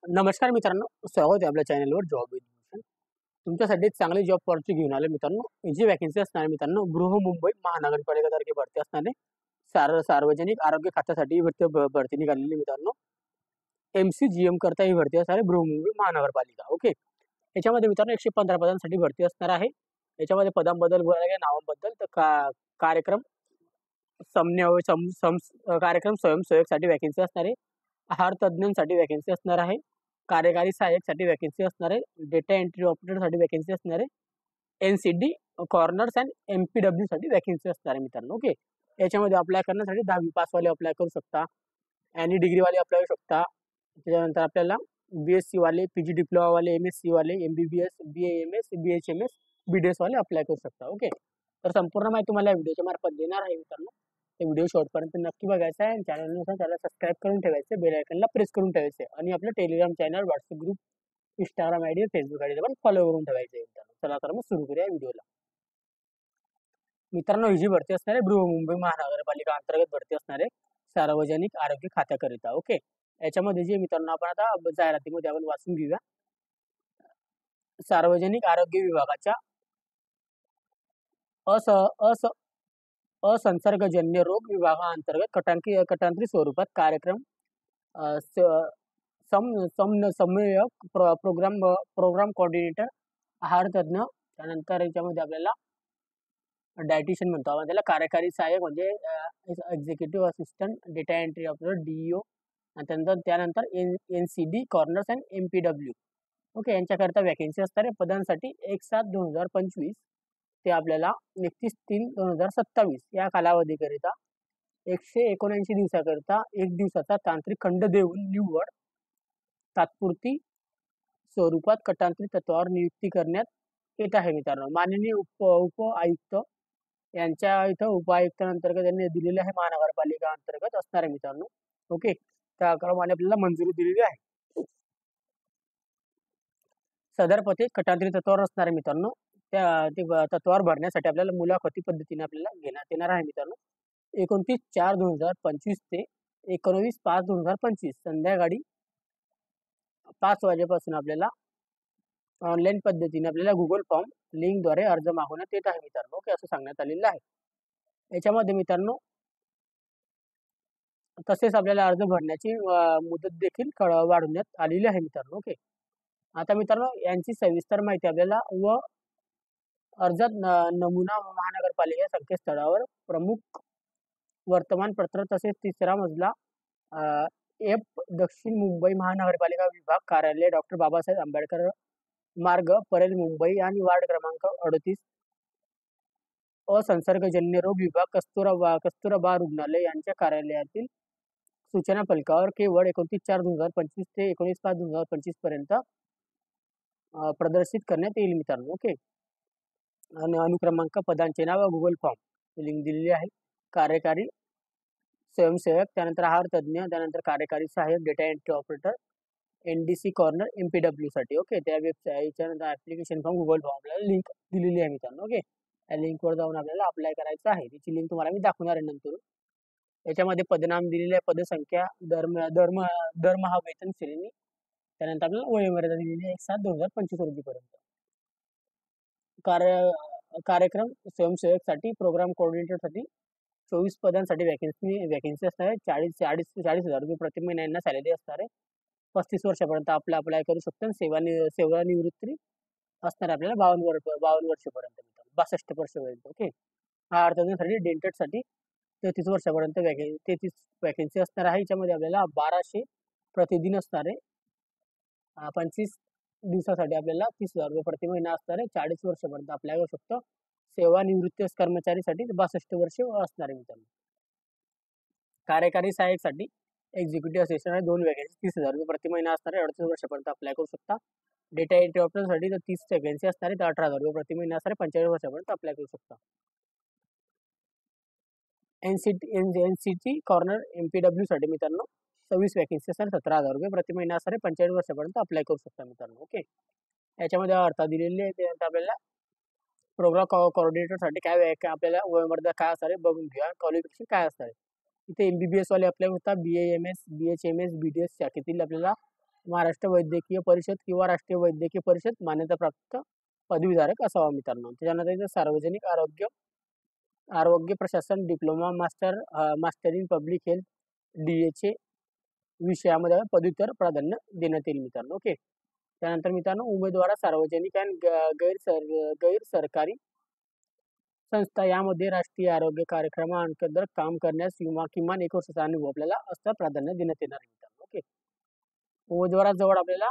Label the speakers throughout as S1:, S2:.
S1: नमस्कार मित्रांनो, स्वागत आहे आपल्या चॅनलवर जॉब एज्युकेशन. तुमच्यासाठी एक चांगली जॉब ऑपॉर्च्युनिटी घेऊन आलो मित्रांनो. ही जी वॅकन्सी असणार आहे मित्रांनो, बृहमुंबई महानगरपालिकेतर्फे भरती असणार आहे. सार्वजनिक आरोग्य खात्यासाठी ही भरती निघालेली मित्रांनो. MCGM करता ही भरती असणार आहे बृहमुंबई महानगरपालिका. ओके. याच्यामध्ये मित्रांनो 115 पदांसाठी भरती असणार आहे. याच्यामध्ये पदांबद्दल बोलायला गेलं, नावांबद्दल तर कार्यक्रम समन्वय कार्यक्रम स्वयंसेवकसाठी वॅकन्सी असणार आहे. आहार तज्ञांसाठी वॅकन्सी असणार आहे. कार्यकारी सहाय्यकसाठी वॅकन्सी असणार आहे. डेटा एंट्री ऑपरेटरसाठी वॅकन्सी असणार आहे. NCD कॉर्नर्स अँड MPW साठी वॅकन्सी असणार आहे मित्रांनो. ओके. याच्यामध्ये अप्लाय करण्यासाठी 10वी पासवाले अप्लाय करू शकता, आणि डिग्रीवाले अप्लाय करू शकता. त्याच्यानंतर आपल्याला BSc वाले, PG डिप्लोमा वाले, MSc वाले, MBBS, BAMS, BHMS, BDS वाले अप्लाय करू शकता. ओके. तर संपूर्ण माहिती तुम्हाला व्हिडिओच्या मार्फत देणार आहे मित्रांनो. ते व्हिडिओ शेवटपर्यंत नक्की बघायचा आहे, आणि चॅनल सबस्क्राईब करून ठेवायचे, बेल आयकनला प्रेस करून ठेवायचे, आणि आपलं Telegram channel, WhatsApp group, Instagram ID, Facebook ID पण फॉलो करून ठेवायचे मित्रांनो. चला तर मग सुरू करूया व्हिडिओला. मित्रांनो, ही जी भरती असणार आहे बृहमुंबई महानगरपालिका अंतर्गत भरती असणार आहे सार्वजनिक आरोग्य खात्याकरिता. ओके. याच्यामध्ये जे मित्रांनो आपण आता जाहिरातीमध्ये आपण वाचून घेऊया. सार्वजनिक आरोग्य विभागाच्या अस अस असंसर्गजन्य रोग विभागाअंतर्गत कटांतरित स्वरूपात कार्यक्रम समन्वयक, प्रोग्राम कोऑर्डिनेटर, आहार तज्ञ, त्यानंतर याच्यामध्ये आपल्याला डायटिशियन म्हणतो आपण त्याला, कार्यकारी सहाय्यक म्हणजे executive assistant, data entry operator DEO, आणि त्यानंतर NCD corners and MPW. Okay. यांच्याकरिता वॅकन्सी असणार आहे. पदांसाठी 1/7/2025 ते आपल्याला 31/3/2027 या कालावधीकरिता 179 दिवसाकरिता 1 दिवसाचा तांत्रिक खंड देऊन निव्वळ तात्पुरती स्वरूपात कटांतरित तत्वावर नियुक्ती करण्यात येत आहे मित्रांनो. माननीय उप आयुक्त यांच्या इथं उपायुक्तांतर्गत त्यांनी दिलेले आहे, महानगरपालिका अंतर्गत असणार आहे मित्रांनो. ओके. त्याप्रमाणे आपल्याला मंजुरी दिलेली आहे. सदर पदे कटांतरित तत्वावर असणार आहे मित्रांनो. त्या तत्वावर भरण्यासाठी आपल्याला मुलाखती पद्धतीने आपल्याला घेण्यात येणार आहे मित्रांनो. 29/4/2025 ते 19/5/2025 संध्याकाळी 5 वाजेपासून आपल्याला ऑनलाईन पद्धतीने आपल्याला गुगल फॉर्म लिंकद्वारे अर्ज मागवण्यात येत आहे मित्रांनो. ओके. असं सांगण्यात आलेलं आहे. याच्यामध्ये मित्रांनो तसेच आपल्याला अर्ज भरण्याची मुदत देखील वाढवण्यात आलेली आहे मित्रांनो. ओके. आता मित्रांनो, यांची सविस्तर माहिती आपल्याला व अर्जात नमुना महानगरपालिका संकेतस्थळावर प्रमुख वर्तमानपत्र तसेच 3रा मजला F दक्षिण मुंबई महानगरपालिका विभाग कार्यालय, डॉक्टर बाबासाहेब आंबेडकर मार्ग, परेल मुंबई, आणि वार्ड क्रमांक 38, असंसर्गजन्य रोग विभाग, कस्तुरबा रुग्णालय यांच्या कार्यालयातील सूचना फलकावर केवळ 29/4/2025 ते 19/5/2025 पर्यंत प्रदर्शित करण्यात येईल मित्रांनो. ओके. आणि अनुक्रमांक, पदांचे नाव, गुगल फॉर्म लिंक दिलेली आहे. कार्यकारी स्वयंसेवक, त्यानंतर आहार तज्ञ, त्यानंतर कार्यकारी सहाय्यक, data entry operator, NDC corner MPW साठी. ओके. त्या वेबसाईटच्या नंतर ऍप्लिकेशन फॉर्म, गुगल फॉर्म आपल्याला लिंक दिलेली आहे मित्रांनो. ओके. त्या लिंकवर जाऊन आपल्याला अप्लाय करायचं आहे. त्याची लिंक तुम्हाला मी दाखवणार आहे नंतर. याच्यामध्ये पदनाम दिलेले आहे, पदसंख्या, दरमहा वेतन श्रेणी, त्यानंतर आपल्याला वयोमर्यादा दिलेली आहे 1/7/2025 रोजीपर्यंत. कार्यक्रम स्वयंसेवकसाठी, प्रोग्राम कोऑर्डिनेटरसाठी 24 पदांसाठी वॅकन्सी असणार आहे. 40,000 रुपये प्रति महिना यांना सॅलरी असणार आहे. 35 वर्षापर्यंत अप्लाय करू शकतो. सेवानिवृत्ती असणार आपल्याला 52 वर्षापर्यंत, 62 वर्षापर्यंत. ओके. हा अर्थासाठी डेंटेडसाठी 33 वर्षापर्यंत 33 वॅकन्सी असणार आहे. याच्यामध्ये आपल्याला 1200 प्रतिदिन असणार आहे. 25 दिवसासाठी आपल्याला 30,000 रुपये प्रति महिना असणार आहे. 40 वर्षापर्यंत अप्लाय करू शकतो. सेवानिवृत्ती कर्मचारीसाठी 62 वर्ष असणार आहे मित्रांनो. कार्यकारी सहाय्यकसाठी एक्झिक्युटिव्ह असिस्टंट 2 वॅकन्सी 30,000 रुपये प्रति महिना असणार आहे. 38 वर्षापर्यंत अप्लाय करू शकता. डेटा एंट्री ऑपरेटरसाठी 30 वॅकन्सी असणार आहे. 18,000 रुपये प्रति महिना असणार आहे. 45 वर्षापर्यंत अप्लाय करू शकता. NCT कॉर्नर MPW साठी मित्रांनो 26 वॅकन्सी असणार, 17,000 रुपये प्रति महिना असणार आहे. 45 वर्षापर्यंत अप्लाय करू शकता मित्रांनो. ओके. याच्यामध्ये अर्थ दिलेले आहे. त्यानंतर आपल्याला प्रोग्राम कोऑर्डिनेटरसाठी काय आपल्याला वयोमर्यादा काय असणार आहे बघून घ्या. क्वालिफिकेशन काय असणार आहे. इथे MBBS वाले अप्लाय होता. BAMS, BHMS, BDS शाखेतील आपल्याला महाराष्ट्र वैद्यकीय परिषद किंवा राष्ट्रीय वैद्यकीय परिषद मान्यताप्राप्त पदवीधारक असावा मित्रांनो. त्याच्यानंतर इथं सार्वजनिक आरोग्य प्रशासन diploma master in public health DHA विषयामध्ये पदव्युत्तर प्राधान्य देण्यात येईल मित्रांनो. ओके. त्यानंतर मित्रांनो उमेदवार सार्वजनिक आणि गैर सरकारी संस्था यामध्ये राष्ट्रीय आरोग्य कार्यक्रमाअंतर्गत काम करण्यास किमान 1 वर्षाचा अनुभव आपल्याला असता प्राधान्य देण्यात येणार आहे मित्रांनो. ओके. उमेदवाराजवळ आपल्याला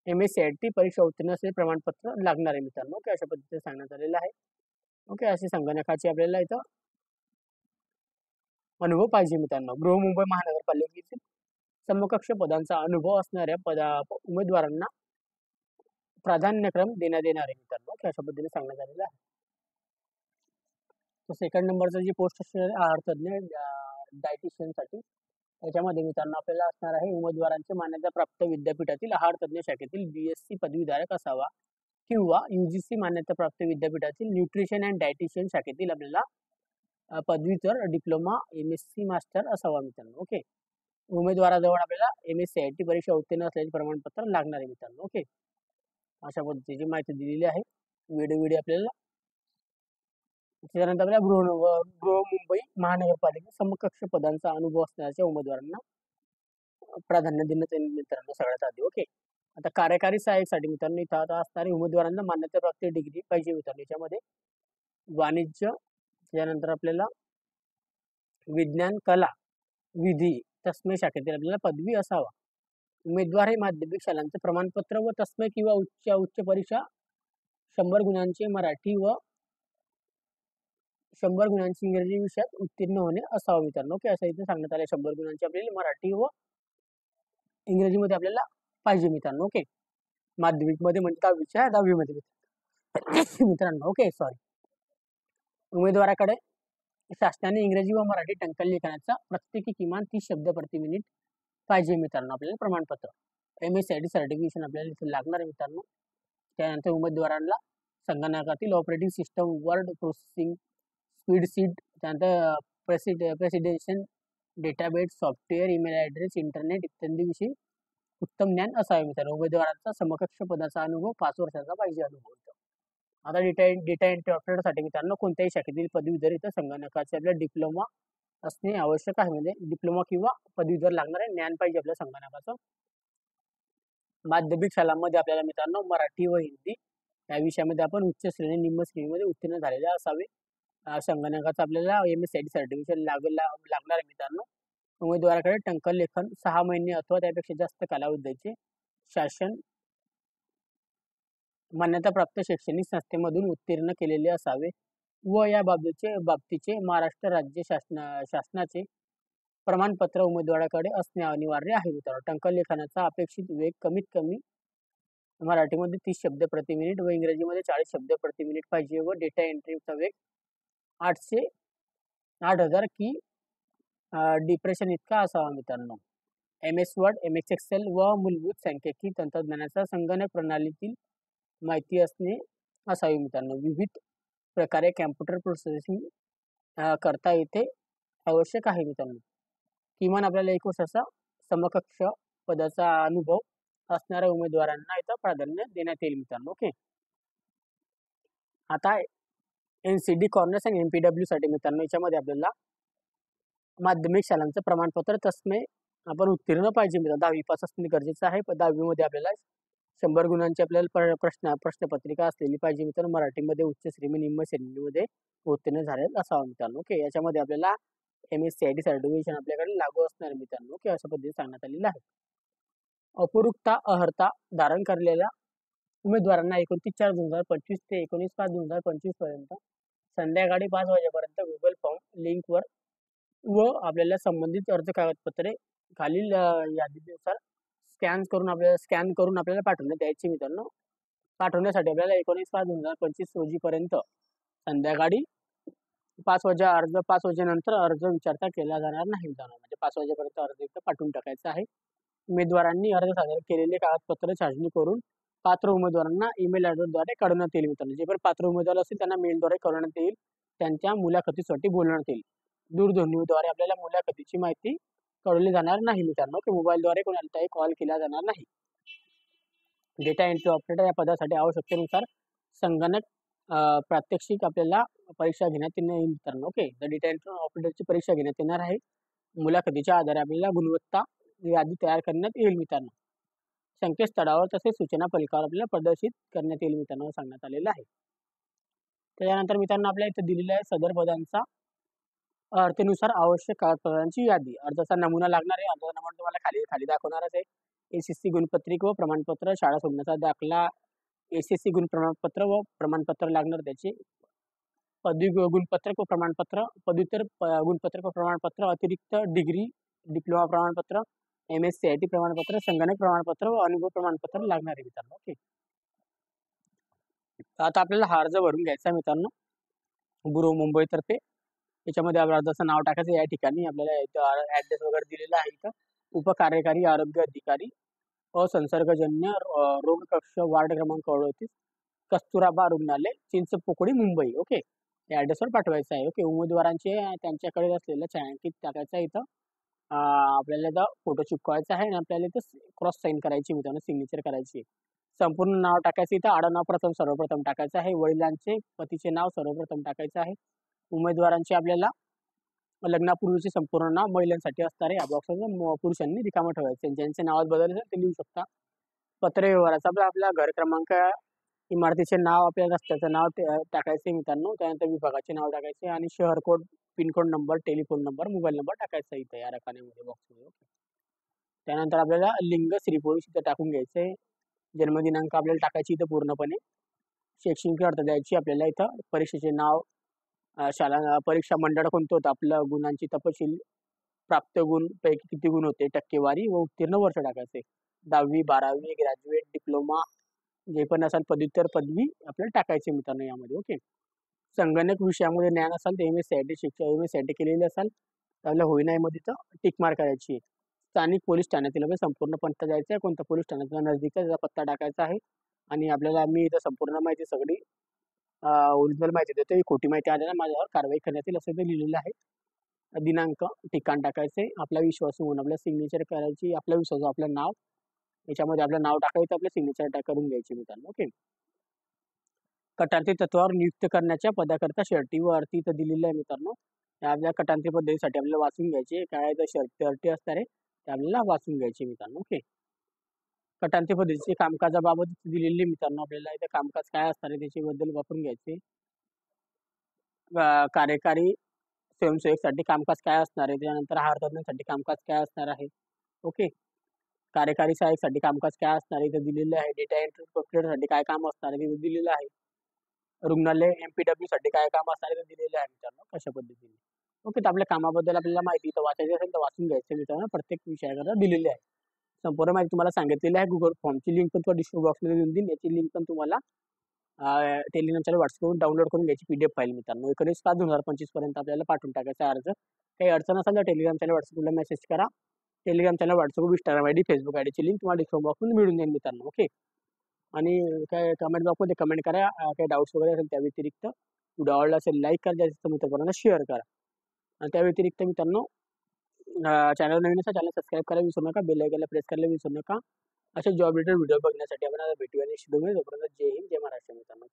S1: MSCIT परीक्षा उत्तीर्ण असलेले प्रमाणपत्र लागणार आहे मित्रांनो. ओके. अशा पद्धतीने सांगण्यात आलेलं आहे. ओके. अशी संगणकाची आपल्याला इथं अनुभव पाहिजे मित्रांनो. बृहमुंबई महानगरपालिकेतील समकक्ष पदांचा अनुभव असणाऱ्या उमेदवारांना प्राधान्यक्रम देण्यात येणार आहे मित्रांनो. ओके. अशा पद्धतीने सांगण्यात आलेलं आहे. तो सेकंड नंबरचा जी पोस्ट असणार आहार तज्ञ डायटिशियनसाठी याच्यामध्ये मित्रांनो आपल्याला असणार आहे उमेदवारांचे मान्यताप्राप्त विद्यापीठातील आहार तज्ञ शाखेतील BSc पदवीधारक असावा किंवा UGC मान्यताप्राप्त विद्यापीठातील न्यूट्रिशन अँड डायटिशियन शाखेतील आपल्याला पदवीधर डिप्लोमा MSc मास्टर असावा मित्रांनो. ओके. उमेदवाराजवळ आपल्याला MSCIT परीक्षा उत्तीर्ण असल्याचे प्रमाणपत्र लागणार आहे मित्रांनो. ओके. अशा पद्धतीची माहिती दिलेली आहे व्हिडिओ आपल्याला. त्यानंतर आपल्याला बृहमुंबई महानगरपालिका समकक्ष पदांचा अनुभव असणाऱ्या उमेदवारांना प्राधान्य देण्यात येईल मित्रांनो सगळ्यात आधी. ओके. आता कार्यकारी सहाय्यकसाठी मित्रांनो इथं आता असणारे उमेदवारांना मान्यताप्राप्त डिग्री पाहिजे मित्रांनो. याच्यामध्ये वाणिज्य, त्यानंतर आपल्याला विज्ञान, कला, विधी, तस्मै शाखेतील आपल्याला पदवी असावा. उमेदवार हे माध्यमिक शालांचे प्रमाणपत्र व तस्मै किंवा उच्च परीक्षा 100 गुणांचे मराठी व 100 गुणांची इंग्रजी विषयात उत्तीर्ण होणे असावं मित्रांनो. ओके. असं इथे सांगण्यात आले 100 गुणांची आपल्याला मराठी व इंग्रजीमध्ये आपल्याला पाहिजे मित्रांनो. ओके. माध्यमिकमध्ये म्हणजे 10वीमध्ये मित्रांनो. ओके. सॉरी. उमेदवाराकडे शासनाने इंग्रजी व मराठी टंकन लिखाणाचा प्रत्येकी किमान 30 शब्द प्रति मिनिट पाहिजे मित्रांनो आपल्याला प्रमाणपत्र. MSCIT सर्टिफिकेशन आपल्याला इथे लागणार आहे मित्रांनो. त्यानंतर उमेदवारांना संगणकातील operating system, word processing speed, seed, त्यानंतर presidential database software, email address, internet इत्यादीविषयी उत्तम ज्ञान असावे मित्रांनो. उमेदवारांचा समकक्ष पदाचा अनुभव 5 वर्षाचा पाहिजे अनुभव. आता डेटा एंट्री ऑपरेटरसाठी मित्रांनो कोणत्याही शाखेतील पदवीधर इथं संगणकाचे आपल्याला डिप्लोमा असणे आवश्यक आहे. म्हणजे डिप्लोमा किंवा पदवीधर लागणार आहे, ज्ञान पाहिजे आपल्या संगणकाचं. माध्यमिक शालांमध्ये आपल्याला मित्रांनो मराठी व हिंदी या विषयामध्ये आपण उच्च श्रेणी निम्न श्रेणीमध्ये उत्तीर्ण झालेले असावे. संगणकाचं आपल्याला MSCIT सर्टिफिकेशन लागणार आहे मित्रांनो. उमेदवाराकडे टंकन लेखन 6 महिने अथवा त्यापेक्षा जास्त कालावधीचे शासन मान्यताप्राप्त शैक्षणिक संस्थेमधून उत्तीर्ण केलेले असावे व या बाबतीचे महाराष्ट्र राज्य शासनाचे प्रमाणपत्र उमेदवाराकडे असणे अनिवार्य आहे मित्रांनो. टंकन लेखनाचा अपेक्षित वेग कमीत कमी मराठीमध्ये 30 शब्द प्रति मिनिट व इंग्रजीमध्ये 40 शब्द प्रति मिनिट पाहिजे व डेटा एंट्रीचा वेग 8000 की डिप्रेशन इतका असावा मित्रांनो. MS वर्ड, MS एक्सेल व मूलभूत सांख्यिकी तंत्रज्ञानाचा संगणक प्रणालीतील माहिती असणे असावी मित्रांनो. विविध प्रकारे कॅम्प्युटर प्रोसेसिंग करता येते आवश्यक आहे मित्रांनो. किमान आपल्याला 1 वर्षाचा समकक्ष पदाचा अनुभव असणाऱ्या उमेदवारांना इथं प्राधान्य देण्यात येईल मित्रांनो. ओके. आता NCD कॉर्नर्स आणि MPW साठी मित्रांनो याच्यामध्ये आपल्याला माध्यमिक शालांचं प्रमाणपत्र तस्मै आपण उत्तीर्ण पाहिजे मित्रांनो. 10वी पास असणे गरजेचं आहे. 10वीमध्ये आपल्याला 100 गुणांची आपल्याला प्रश्नपत्रिका असलेली पाहिजे मित्रांनो. मराठीमध्ये उच्च श्रेणी निम्न श्रेणीमध्ये उत्तीर्ण झालेलं असावं मित्रांनो. ओके. याच्यामध्ये आपल्याला MSCIT सर्टिफिकेशन आपल्याकडे लागू असणार मित्रांनो. ओके. अशा पद्धतीने सांगण्यात आलेलं आहे. अपूर्वता अर्हता धारण करलेल्या उमेदवारांना 29/4/2025 ते 19/5/2025 पर्यंत संध्याकाळी 5 वाजेपर्यंत गुगल फॉर्म लिंकवर व आपल्याला संबंधित अर्ज कागदपत्रे खालील यादीनुसार स्कॅन करून आपल्याला पाठवण्यात यायची मित्रांनो. पाठवण्यासाठी आपल्याला 19/5/2025 रोजीपर्यंत संध्याकाळी 5 वाजेनंतर अर्ज विचारता केला जाणार नाही मित्रांनो. म्हणजे 5 वाजेपर्यंत अर्ज इथं पाठवून टाकायचा आहे. उमेदवारांनी अर्ज सादर केलेले कागदपत्र छाननी करून पात्र उमेदवारांना ईमेल ॲड्रेसद्वारे कळवण्यात येईल मित्रांनो. जे पण पात्र उमेदवार असतील त्यांना मेलद्वारे कळवण्यात येईल. त्यांच्या मुलाखतीसाठी बोलवण्यात येईल. दूरध्वनीद्वारे आपल्याला मुलाखतीची माहिती कळवले जाणार नाही मित्रांनो, की मोबाईलद्वारे कोणालाही कॉल केला जाणार नाही. डेटा एंट्री ऑपरेटर या पदासाठी आवश्यकतेनुसार संगणक प्रात्यक्षिक आपल्याला परीक्षा घेण्यात येईल मित्रांनो. ओके, तर डेटा एंट्री ऑपरेटरची परीक्षा घेण्यात येणार आहे. मुलाखतीच्या आधारे आपल्याला गुणवत्ता यादी तयार करण्यात येईल मित्रांनो. संकेतस्थळावर तसेच सूचना फलकावर आपल्याला प्रदर्शित करण्यात येईल मित्रांनो, सांगण्यात आलेलं आहे. त्याच्यानंतर मित्रांनो आपल्या इथे दिलेलं आहे सदर पदांचा अर्थेनुसार आवश्यक कागदपत्रांची यादी. अर्जाचा नमुना लागणार आहे. अर्जाचा नमुना तुम्हाला खाली खाली दाखवणारच आहे. एसएससी गुणपत्रिका व प्रमाणपत्र, शाळा सोडण्याचा दाखला, एसएससी गुण प्रमाणपत्र व प्रमाणपत्र लागणार त्याचे, पदवी गुणपत्रक व प्रमाणपत्र, पदव्युत्तर गुणपत्रक व प्रमाणपत्र, अतिरिक्त डिग्री डिप्लोमा प्रमाणपत्र, MSCIT प्रमाणपत्र, संगणक प्रमाणपत्र व अनुभव प्रमाणपत्र लागणार आहे मित्रांनो. ओके, आता आपल्याला हा अर्ज भरून घ्यायचा आहे मित्रांनो गृह मुंबईतर्फे. याच्यामध्ये अर्जाचं नाव टाकायचं. या ठिकाणी आपल्याला ऍड्रेस वगैरे दिलेला आहे. इथं उपकार्यकारी आरोग्य अधिकारी, असंसर्गजन्य रोग कक्ष, वार्ड क्रमांक 38, कस्तुराबा रुग्णालय, चिंचपोकळी, मुंबई. ओके, या ऍड्रेसवर पाठवायचं आहे. ओके, उमेदवारांचे त्यांच्याकडे असलेलं छायांकित टाकायचं आहे. इथं आपल्याला इथं फोटो चिपकवायचा आहे आणि आपल्याला इथं क्रॉस साईन करायची मित्रांनो, सिग्नेचर करायची. संपूर्ण नाव टाकायचं. इथं आडनाव सर्वप्रथम टाकायचं आहे. वडिलांचे पतीचे नाव सर्वप्रथम टाकायचं आहे. उमेदवारांचे आपल्याला लग्नापूर्वीचे संपूर्ण नाव महिलांसाठी असणार आहे. या बॉक्सवर पुरुषांनी रिकामं ठेवायचं. ज्यांचे नावात बदल असेल ते लिहू शकता. पत्र व्यवहाराचा आपला घर क्रमांक, इमारतीचे नाव, आपल्या रस्त्याचं नाव टाकायचे मित्रांनो. त्यानंतर विभागाचे नाव टाकायचे आणि शहर code, pin code number, telephone number, mobile number टाकायचा इथं या रकान्यामध्ये बॉक्समध्ये. ओके, त्यानंतर आपल्याला लिंग स्त्री पुरुष इथं टाकून घ्यायचंय. जन्मदिनांक आपल्याला टाकायची इथं पूर्णपणे. शैक्षणिक अर्थ द्यायची आपल्याला इथं. परीक्षेचे नाव, शाळा परीक्षा मंडळ कोणतं होतं, आपलं गुणांची तपशील, प्राप्त गुण पैकी किती गुण होते, टक्केवारी व उत्तीर्ण वर्ष टाकायचे. 10वी 12वी ग्रॅज्युएट डिप्लोमा जे पण असेल, पदव्युत्तर पदवी आपल्याला टाकायचे मित्रांनो यामध्ये. ओके, संगणक विषयामध्ये ज्ञान असेल ते MSCIT शिक्षण MSCIT केलेली असेल त्याला होईनामध्ये तर टिक मार्क करायची. स्थानिक पोलीस ठाण्यातील आपल्याला संपूर्ण पत्ता द्यायचा आहे. कोणत्या पोलीस ठाण्याचा नजदीकचा त्याचा पत्ता टाकायचा आहे. आणि आपल्याला मी इथं संपूर्ण माहिती सगळी ओरिजिनल माहिती देतो. ही खोटी माहिती आल्याला माझ्यावर कारवाई करण्यात येईल असं ते लिहिलेलं आहे. दिनांक, ठिकाण टाकायचे. आपला विश्वासू म्हणून आपल्या सिग्नेचर करायची. आपला विश्वासू, आपलं नाव, याच्यामध्ये आपलं नाव टाकायचं, आपलं सिग्नेचर करून घ्यायची मित्रांनो. ओके, कटांत्री तत्वावर नियुक्त करण्याच्या पदाकरता शर्ती व अर्थी इथं दिलेलं आहे मित्रांनो. आपल्या कटांत्री पद्धतीसाठी आपल्याला वाचून घ्यायचे. काय तर शर्ती अर्थी असणार आहे ते आपल्याला वाचून घ्यायचे मित्रांनो. ओके, कटांत्री पद्धतीचे कामकाजाबाबत दिलेले मित्रांनो. आपल्याला इथं कामकाज काय असणार आहे त्याच्याबद्दल वापरून घ्यायचे. कार्यकारी स्वयंसेवकसाठी कामकाज काय असणार आहे, त्यानंतर आहार तज्ञांसाठी कामकाज काय असणार आहे. ओके, कार्यकारी सहाय्यकसाठी कामकाज काय असणार आहे इथं दिलेलं आहे. डेटा एंट्री ऑपरेटरसाठी काय काम असणार आहे तिथं दिलेलं आहे. रुग्णालय MPW साठी काय काम असणार आहे ते दिलेलं आहे मित्रांनो, कशा पद्धतीने. ओके, तर आपल्या कामाबद्दल आपल्याला माहिती इथं वाचायची असेल तर वाचून घ्यायचं मित्रांनो. प्रत्येक विषयाकरता दिलेली आहे. संपूर्ण माहिती तुम्हाला सांगितलेली आहे. गुगल फॉर्मची लिंक पण तुम्हाला डिस्क्रिप्शन बॉक्समध्ये देऊन देईन. याची लिंक पण तुम्हाला टेलिग्राम चॅनल व्हॉट्सअपवरून डाउनलोड करून घ्यायची PDF फाईल मित्रांनो. 19/5/2025 पर्यंत आपल्याला पाठवून टाकायचा अर्ज. काही अडचण असेल तर टेलिग्राम चॅनल व्हॉट्सअपला मेसेज करा. Telegram channel WhatsApp, Instagram ID, Facebook ID ची लिंक तुम्हाला डिस्क्रिप्शन बॉक्समध्ये मिळून जाईल मित्रांनो. ओके, आणि काय कमेंट बॉक्समध्ये कमेंट करा. काही डाऊट्स वगैरे असेल त्या व्यतिरिक्त. व्हिडिओ आवडला असेल लाईक करा, जास्तीत मित्रांपर्यंत शेअर करा. आणि त्या व्यतिरिक्त मित्रांनो चॅनल नवीन असेल चॅनल सबस्क्राईब करायला विसरू नका. बेल आयकॉनला प्रेस करायला विसरू नका. असे जॉब रिलेटेड व्हिडिओ बघण्यासाठी आपण भेटूया नेक्स्ट व्हिडिओमध्ये. तोपर्यंत जय हिंद, जय महाराष्ट्र मित्रांनो.